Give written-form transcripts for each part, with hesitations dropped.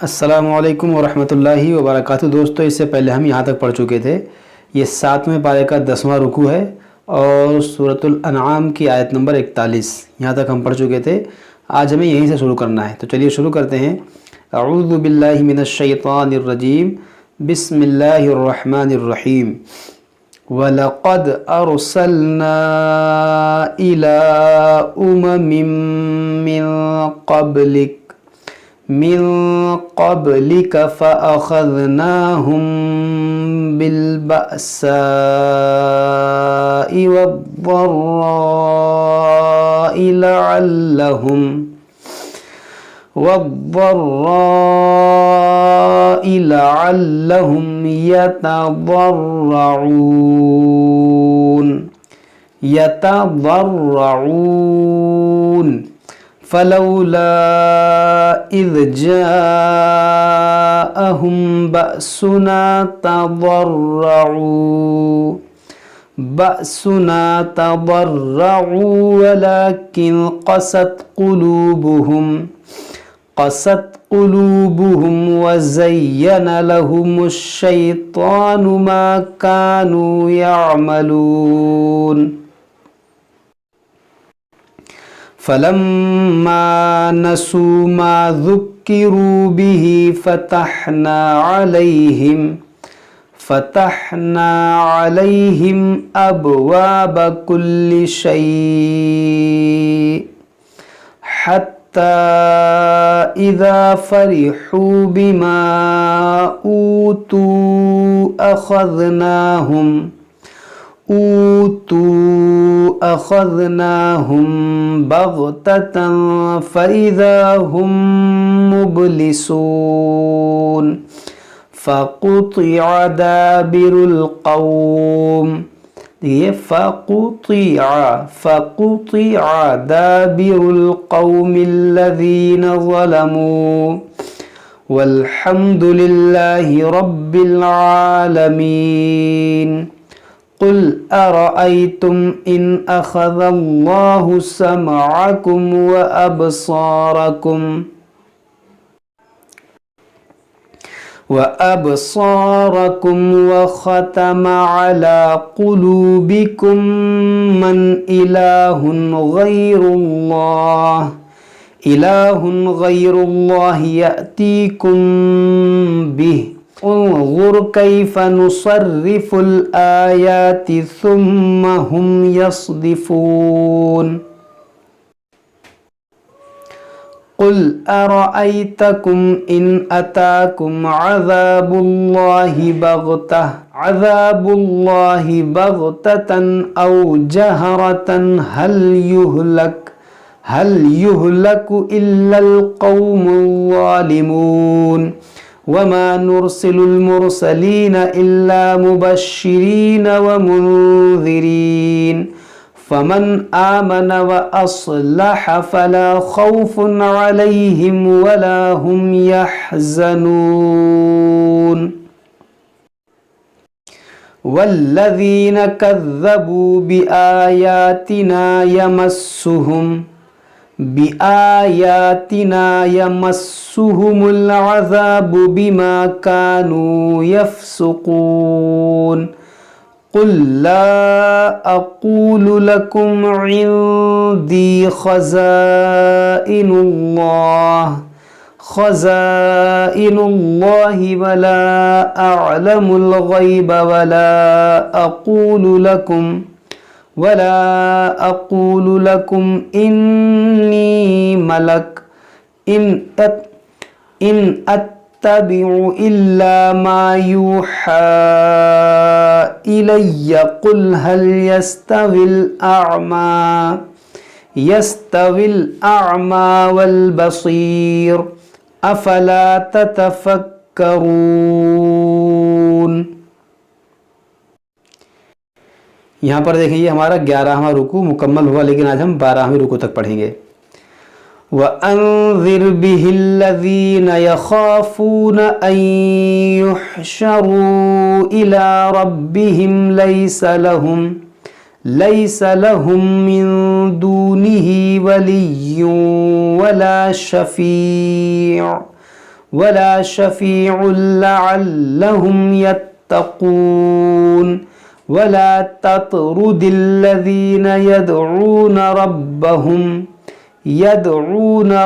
अस्सलामुअलैकुम वरहमतुल्लाहि वबरकातुहू। दोस्तों, इससे पहले हम यहाँ तक पढ़ चुके थे। ये 7वें पारे का 10वां रुकू है और सूरतुल अनआम की आयत नंबर 41 यहाँ तक हम पढ़ चुके थे। आज हमें यहीं से शुरू करना है, तो चलिए शुरू करते हैं। अऊज़ु बिल्लाहि मिनश शैतानिर रजीम, बिस्मिल्लाहिर रहमानिर रहीम। वलक़द अर्सलना इला उममिम मिन क़ब्लिक फ़अख़ज़नाहुम बिलबअसाइ वद्दर्राइ लअल्लहुम यतज़र्रऊन फलौला इज़ जाअहुम बअसुना तज़र्रऊ वलकिन क़सत क़ुलूबुहुम वज़य्यन लहुमुश्शैतानु मा कानू यअमलून। फलम्मा नसू मा ज़ुक्किरू बिही फ़तहना अलैहिम अबवाब कुल्लि शैइन हत्ता इज़ा फ़रिहू बिमा ऊतू अख़ज़नाहुम बग़ततन फ़इज़ा हुम मुब्लिसून। फ़क़ुतिअ दाबिरुल क़ौम, ये फ़क़ुतिअ दाबिरुल क़ौमिल्लज़ीन ज़लमू वल्हम्दुलिल्लाहि रब्बिल आलमीन। क़ुल अरअय्तुम इन अख़ज़ल्लाहु समअकुम व अबसारकुम व ख़तम अला क़ुलूबिकुम मन इलाहुन ग़ैरुल्लाह यअतीकुम बिह उन्ज़ुर कैफ़ नुसर्रिफ़ुल आयाति सुम्मा हुम यस्दिफ़ून। क़ुल अरअयतकुम इन अताकुम अज़ाबुल्लाहि बग़ततन औ जहरतन हल युहलकु इल्लल क़ौमुल ज़ालिमून। वमा नुरसिलुल मुरसलीन इल्ला मुबश्शिरीन व मुन्ज़िरीन। फमन आमन व अस्लह फला खौफुन अलैहिम वला हुम यहज़नून। वल्लज़ीन कज़्ज़बू बिआयातिना यमस्सुहुमुल अज़ाबु बिमा कानू यफ़्सुक़ून। क़ुल ला अक़ूलु लकुम इंदी ख़ज़ाइनुल्लाहि वला अअलमुल ग़ैब वला अक़ूलु लकुम इन्नी मलक इन अत्तबिउ इल्ला मा यूहा इलय्य क़ुल हल यस्तविल अअमा वल बसीर अफ़ला ततफ़क्करून। यहाँ पर देखिए, हमारा 11वां रुकू मुकम्मल हुआ, लेकिन आज हम 12वें रुकू तक पढ़ेंगे। वअन्ज़िर बिहिल्लज़ीन यख़ाफ़ून अन युहशरू इला रब्बिहिम लैस लहुम मिन दूनिही वलिय्युन वला शफ़ीअ वला शफीउन लअल्लहुम यत्तकून वला ततरुदिल्लज़ीना यदऊन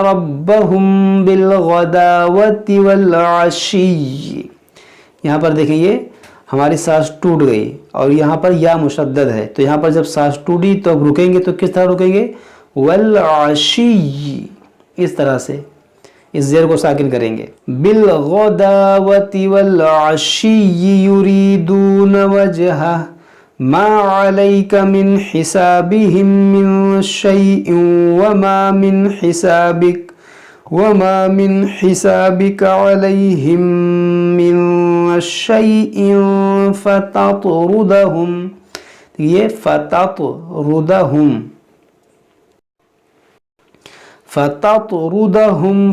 रब्बहुम बिलगदावति वल अशी। यहाँ पर देखें ये हमारी सांस टूट गई और यहाँ पर या मुशद्दद है, तो यहाँ पर जब सांस टूटी तो अब रुकेंगे तो किस तरह रुकेंगे, वल अशी, इस तरह से इस ज़ेर को साकिन करेंगे। बिलगदावति वल अशी युरीदून वजहा मा अलैका मिन हिसाबिहिम मिन शैइन वमा मिन हिसाबिका अलैहिम मिन शैइन फततरुदहुम, ये फततरुदहुम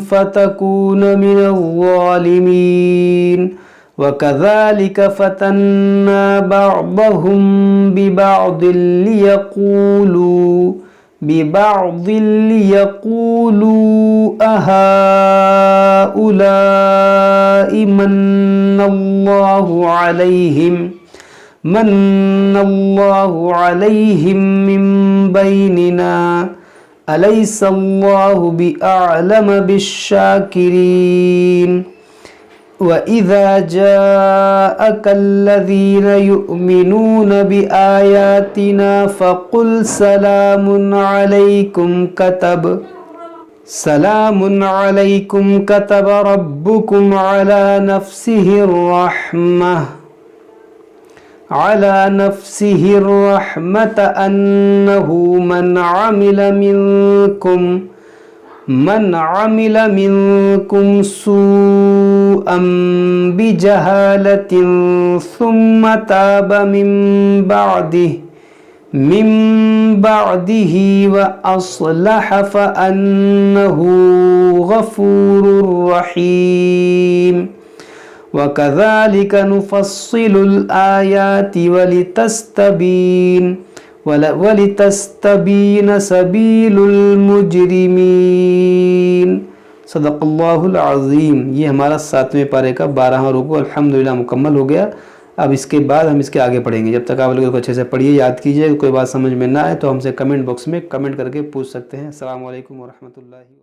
फतकून मिनज़्ज़ालिमीन वकज़ालिक फतन्ना बअदहुम बिबअदिल लियक़ूलू अहाउलाइ मन्नल्लाहु अलैहिम मिन बैनिना अलैहिस्सल्लाहु बिअअलम बिश्शाकिरीन। वइज़ा जाअकल्लज़ीना युमिनून बिआयातिना फक़ुल सलामुन अलैकुम कतब रब्बुकुम अला नफ्सिहि अर्रहमत अन्नहु मन अमिल मिनकुम सूअन बिजहालतिन सुम्मा ताब मिन बादिही व अस्लह फअन्नहु गफूरुर रहीम। वकज़ालिक नुफ़स्सिलुल आयाति वलितस्तबीन सबीलुल मुजरिमीन। सदक़ल्लाहुल अज़ीम। ये हमारा 7वें पारे का 12वां रुकू अल्हम्दुलिल्लाह मुकम्मल हो गया। अब इसके बाद हम इसके आगे पढ़ेंगे। जब तक आप लोग अच्छे से पढ़िए, याद कीजिए। कोई बात समझ में ना आए तो हमसे कमेंट बॉक्स में कमेंट करके पूछ सकते हैं। अस्सलामु अलैकुम व रहमतुल्लाहि।